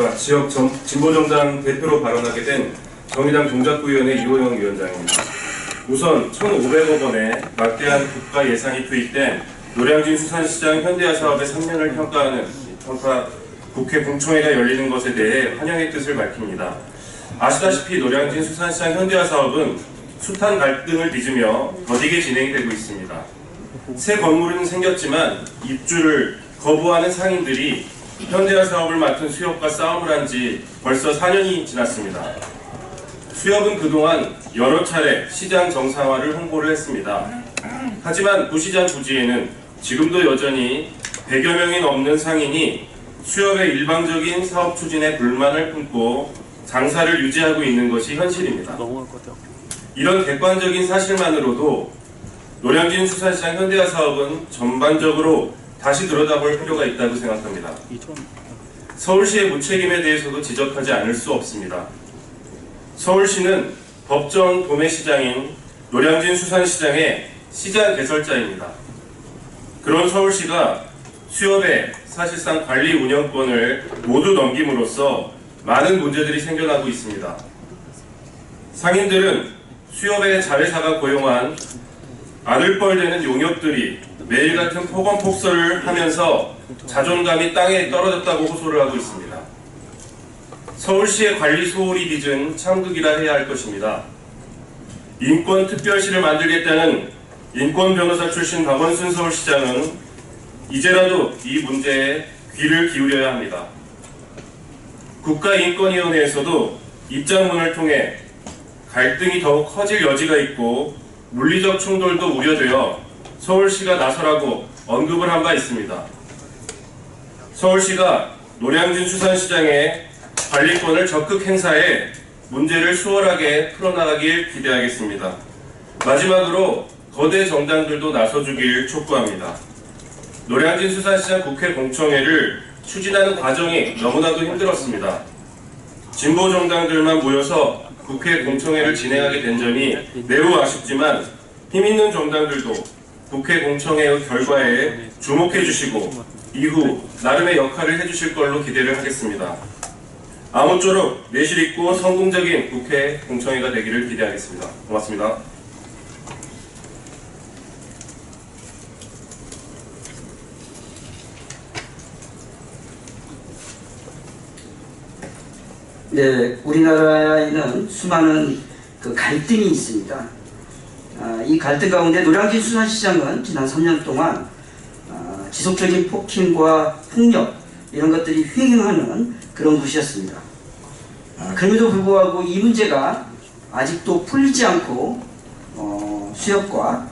안녕하십니까. 지역 진보정당 대표로 발언하게 된 정의당 동작구위원회 이호영 위원장입니다. 우선 1,500억 원의 막대한 국가 예산이 투입된 노량진 수산시장 현대화 사업의 3년을 평가 국회 공청회가 열리는 것에 대해 환영의 뜻을 밝힙니다. 아시다시피 노량진 수산시장 현대화 사업은 숱한 갈등을 빚으며 더디게 진행이 되고 있습니다. 새 건물은 생겼지만 입주를 거부하는 상인들이 현대화 사업을 맡은 수협과 싸움을 한 지 벌써 4년이 지났습니다. 수협은 그동안 여러 차례 시장 정상화를 홍보를 했습니다. 하지만 부시장 부지에는 지금도 여전히 100여 명이 넘는 상인이 수협의 일방적인 사업 추진에 불만을 품고 장사를 유지하고 있는 것이 현실입니다. 이런 객관적인 사실만으로도 노량진 수산시장 현대화 사업은 전반적으로 다시 들여다볼 필요가 있다고 생각합니다. 서울시의 무책임에 대해서도 지적하지 않을 수 없습니다. 서울시는 법정 도매시장인 노량진 수산시장의 시장 개설자입니다. 그런 서울시가 수협에 사실상 관리 운영권을 모두 넘김으로써 많은 문제들이 생겨나고 있습니다. 상인들은 수협의 자회사가 고용한 아들뻘 되는 용역들이 매일 같은 폭언폭설을 하면서 자존감이 땅에 떨어졌다고 호소를 하고 있습니다. 서울시의 관리 소홀히 빚은 참극이라 해야 할 것입니다. 인권특별시를 만들겠다는 인권변호사 출신 박원순 서울시장은 이제라도 이 문제에 귀를 기울여야 합니다. 국가인권위원회에서도 입장문을 통해 갈등이 더욱 커질 여지가 있고 물리적 충돌도 우려되어 서울시가 나서라고 언급을 한 바 있습니다. 서울시가 노량진 수산시장의 관리권을 적극 행사해 문제를 수월하게 풀어나가길 기대하겠습니다. 마지막으로 거대 정당들도 나서주길 촉구합니다. 노량진 수산시장 국회 공청회를 추진하는 과정이 너무나도 힘들었습니다. 진보 정당들만 모여서 국회 공청회를 진행하게 된 점이 매우 아쉽지만 힘있는 정당들도 국회 공청회의 결과에 주목해 주시고 이후 나름의 역할을 해주실 걸로 기대를 하겠습니다. 아무쪼록 내실 있고 성공적인 국회 공청회가 되기를 기대하겠습니다. 고맙습니다. 네, 우리나라에는 수많은 갈등이 있습니다. 이 갈등 가운데 노량진 수산시장은 지난 3년 동안 지속적인 폭행과 폭력 이런 것들이 횡행하는 그런 곳이었습니다. 그럼에도 불구하고 이 문제가 아직도 풀리지 않고 수협과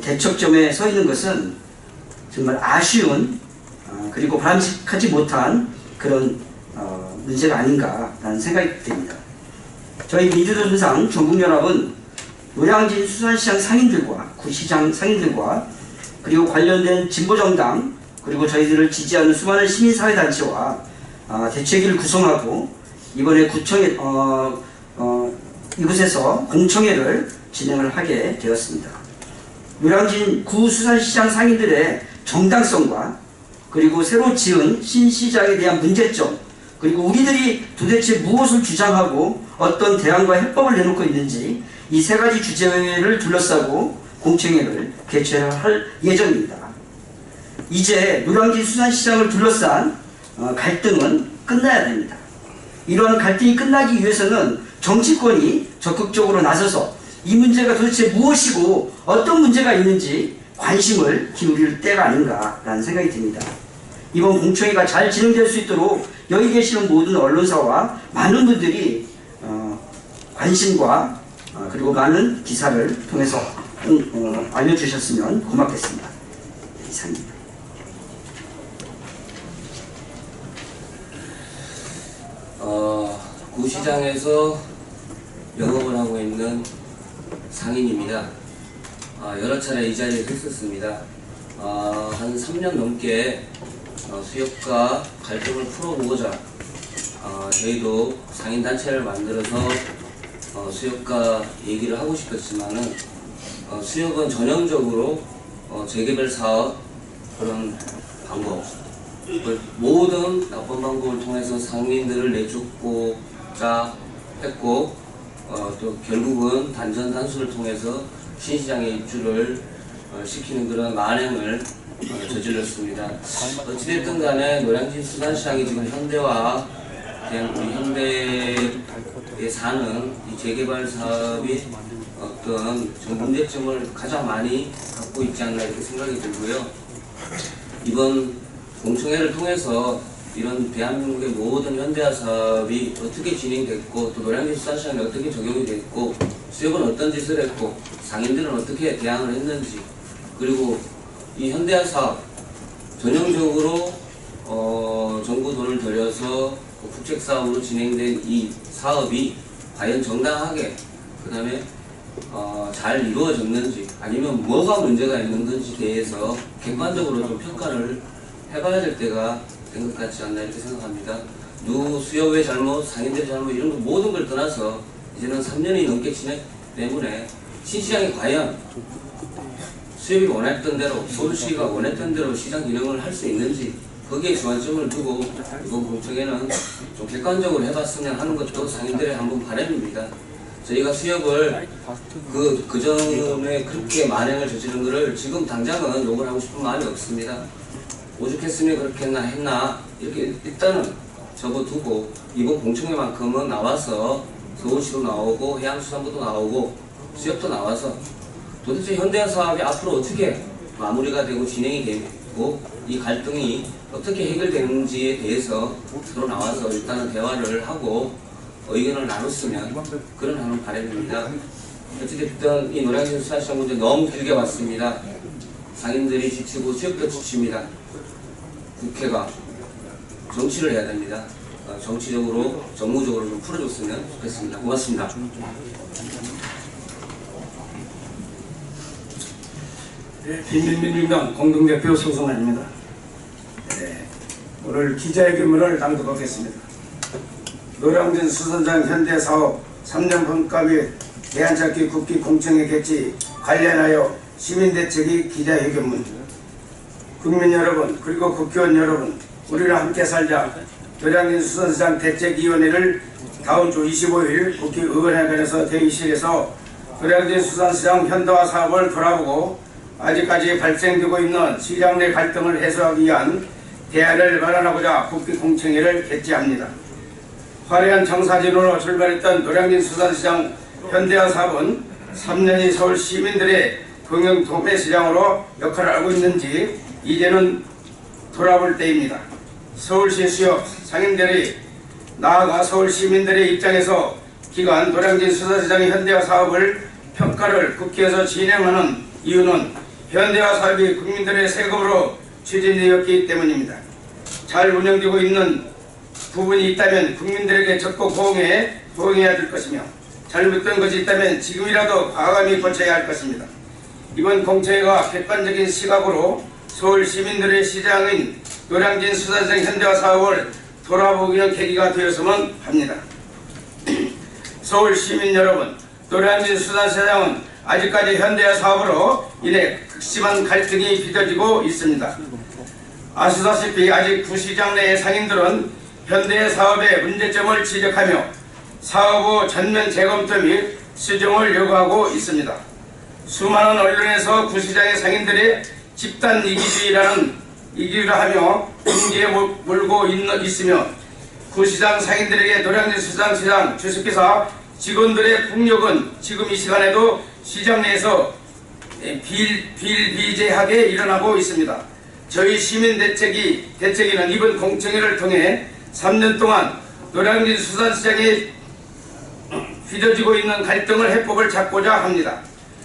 대척점에 서 있는 것은 정말 아쉬운 그리고 바람직하지 못한 그런 문제가 아닌가라는 생각이 듭니다. 저희 민주노총상 전국연합은 노량진 수산시장 상인들과 구시장 상인들과 그리고 관련된 진보정당 그리고 저희들을 지지하는 수많은 시민사회단체와 대책위를 구성하고 이번에 이곳에서 공청회를 진행을 하게 되었습니다. 노량진 구수산시장 상인들의 정당성과 그리고 새로 지은 신시장에 대한 문제점 그리고 우리들이 도대체 무엇을 주장하고 어떤 대안과 해법을 내놓고 있는지 이 세 가지 주제를 둘러싸고 공청회를 개최할 예정입니다. 이제 노량진 수산시장을 둘러싼 갈등은 끝나야 됩니다. 이러한 갈등이 끝나기 위해서는 정치권이 적극적으로 나서서 이 문제가 도대체 무엇이고 어떤 문제가 있는지 관심을 기울일 때가 아닌가라는 생각이 듭니다. 이번 공청회가 잘 진행될 수 있도록 여기 계시는 모든 언론사와 많은 분들이 관심과 그리고 많은 기사를 통해서 알려주셨으면 고맙겠습니다. 이상입니다. 구시장에서 영업을 하고 있는 상인입니다. 여러 차례 이 자리에 했었습니다. 한 3년 넘게 수협과 갈등을 풀어보고자 저희도 상인단체를 만들어서 수협과 얘기를 하고 싶었지만은 수협은 전형적으로 재개발 사업 그런 방법 모든 나쁜 방법을 통해서 상인들을 내쫓고자 했고 또 결국은 단전 단수를 통해서 신시장의 입주를 시키는 그런 만행을 저질렀습니다. 어찌됐든 간에 노량진 수산시장이 지금 현대와 그냥 우리 현대에 사는 이 재개발 사업이 어떤 좀 문제점을 가장 많이 갖고 있지 않나 이렇게 생각이 들고요. 이번 공청회를 통해서 이런 대한민국의 모든 현대화 사업이 어떻게 진행됐고 또 노량진 수산시장이 어떻게 적용이 됐고 수협은 어떤 짓을 했고 상인들은 어떻게 대항을 했는지 그리고 이 현대화 사업 전형적으로 정부 돈을 들여서 국책 사업으로 진행된 이 사업이 과연 정당하게 그 다음에 잘 이루어졌는지 아니면 뭐가 문제가 있는 건지 대해서 객관적으로 좀 평가를 해봐야 될 때가 된 것 같지 않나 이렇게 생각합니다. 누구 수협의 잘못, 상인들의 잘못 이런 거 모든 걸 떠나서 이제는 3년이 넘게 지났기 때문에 신시장이 과연 수협이 원했던 대로 서울시가 원했던 대로 시장 기능을 할 수 있는지 거기에 주안점을 두고 이번 공청회는 좀 객관적으로 해봤으면 하는 것도 상인들의 한번 바람입니다. 저희가 수협을 그 전에 그렇게 만행을 저지른 것을 지금 당장은 욕을 하고 싶은 마음이 없습니다. 오죽했으면 그렇게 했나 이렇게 일단은 접어두고 이번 공청회만큼은 나와서 서울시도 나오고 해양수산부도 나오고 수협도 나와서 도대체 현대화 사업이 앞으로 어떻게 마무리가 되고 진행이 되고 이 갈등이 어떻게 해결되는지에 대해서 서로 나와서 일단은 대화를 하고 의견을 나눴으면 그런 하는 바람입니다. 어찌됐든 이 노량진 수산시장 문제 너무 길게 봤습니다. 상인들이 지치고 수협도 지칩니다. 국회가 정치를 해야 됩니다. 정치적으로 정무적으로 좀 풀어줬으면 좋겠습니다. 고맙습니다. 비밀민주당 공동대표 소승환입니다. 오늘 기자회견문을 낭독하겠습니다. 노량진 수산장 현대사업 3년 분값이 대안찾기 국기 공청회 개최 관련하여 시민대책위 기자회견문. 국민 여러분 그리고 국회의원 여러분, 우리를 함께 살자. 노량진 수산시장 대책위원회를 다음 주 25일 국회의원회관에서 대의실에서 노량진 수산시장 현대화 사업을 돌아보고 아직까지 발생되고 있는 시장 내 갈등을 해소하기 위한 대안을 마련하고자 국회 공청회를 개최합니다. 화려한 청사진으로 출발했던 노량진 수산시장 현대화 사업은 3년이 서울 시민들의 경영 도매 시장으로 역할을 하고 있는지 이제는 돌아볼 때입니다. 서울시 수협 상인들이 나아가 서울 시민들의 입장에서 기관 노량진 수산시장의 현대화 사업을 평가를 국회에서 진행하는 이유는 현대화 사업이 국민들의 세금으로 추진되었기 때문입니다. 잘 운영되고 있는 부분이 있다면 국민들에게 적극 호응해야 될 것이며 잘못된 것이 있다면 지금이라도 과감히 고쳐야 할 것입니다. 이번 공청회가 객관적인 시각으로 서울 시민들의 시장인 노량진 수산시장 현대화 사업을 돌아보기는 계기가 되었으면 합니다. 서울 시민 여러분, 노량진 수산시장은 아직까지 현대화 사업으로 인해 극심한 갈등이 빚어지고 있습니다. 아시다시피 아직 구시장 내의 상인들은 현대 사업의 문제점을 지적하며 사업 후 전면 재검토 및 수정을 요구하고 있습니다. 수많은 언론에서 구시장의 상인들의 집단 이기주의를 하며 분기에 몰고 있으며 구시장 상인들에게 노량진 수산시장 주식회사 직원들의 폭력은 지금 이 시간에도 시장 내에서 비일비재하게 일어나고 있습니다. 저희 시민대책위는 이번 공청회를 통해 3년 동안 노량진 수산시장에 빚어지고 있는 갈등을 해법을 찾고자 합니다.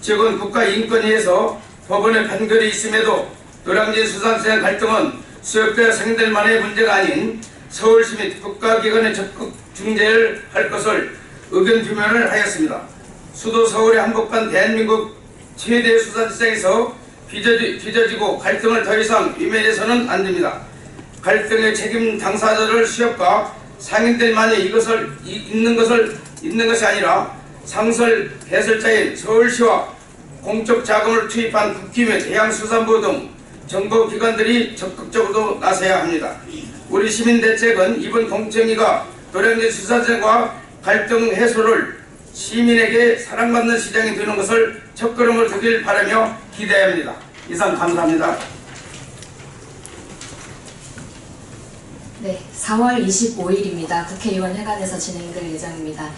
최근 국가인권위에서 법원의 판결이 있음에도 노량진 수산시장 갈등은 수협과 상인들만의 문제가 아닌 서울시 및 국가기관에 적극 중재를 할 것을 의견 표명을 하였습니다. 수도 서울에 한복판 대한민국 최대 수산시장에서 빚어지고 갈등을 더 이상 위면해서는 안됩니다. 갈등의 책임 당사자들 수협과 상인들만이 이것을 있는 것이 아니라 상설 해설자인 서울시와 공적 자금을 투입한 국기 및 해양수산부 등 정보기관들이 적극적으로 나서야 합니다. 우리 시민대책은 이번 공청회가 노량진 수사청과 갈등 해소를 시민에게 사랑받는 시장이 되는 것을 첫걸음으로 되길 바라며 기대합니다. 이상 감사합니다. 네, 4월 25일입니다. 국회의원 회관에서 진행될 예정입니다.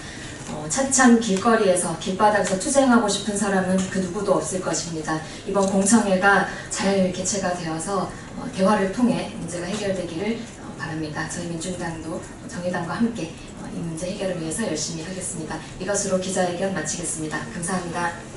차찬 길거리에서 길바닥에서 투쟁하고 싶은 사람은 그 누구도 없을 것입니다. 이번 공청회가 잘 개최가 되어서 대화를 통해 문제가 해결되기를 바랍니다. 저희 민중당도 정의당과 함께 이 문제 해결을 위해서 열심히 하겠습니다. 이것으로 기자회견 마치겠습니다. 감사합니다.